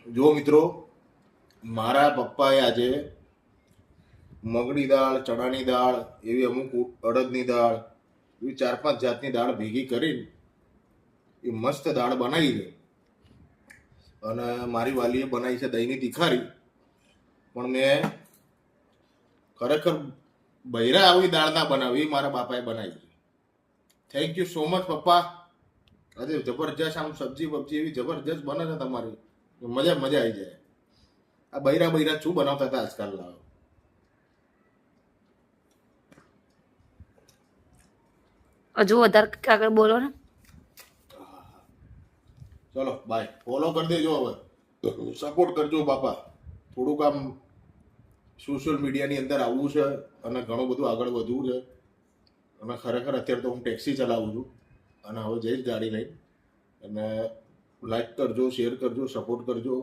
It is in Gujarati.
જો મિત્રો, મારા પપ્પાએ આજે મગની દાળ, ચણાની દાળ, એવી અમુક અડદની દાળ, એવી 4-5 જાતની દાળ ભેગી કરીને એ મસ્ત દાળ બનાવી છે. અને મારી વાલીએ બનાવી છે દહીંની તિખારી. પણ મેં ખરેખર બૈરા આવી દાળ ના બનાવી, મારા બાપાએ બનાવી છે. થેન્ક યુ સો મચ પપ્પા. આજે જબરજસ્ત આમ સબ્જી બબ્જી એવી જબરજસ્ત બને છે તમારી, મજા આવી જાય. આ બૈરા શું બનાવતા હતા આજકાલ લાવો. હજુ વધારે આગળ બોલો ને. ચલો બાય, ફોલો કરી દેજો. હવે સપોર્ટ કરજો બાપા. થોડુંક આમ સોશિયલ મીડિયાની અંદર આવવું છે અને ઘણું બધું આગળ વધવું છે. અને ખરેખર અત્યારે તો હું ટેક્સી ચલાવું છું અને હવે જઈશ ગાડી લઈને. અને લાઈક કરજો, શેર કરજો, સપોર્ટ કરજો.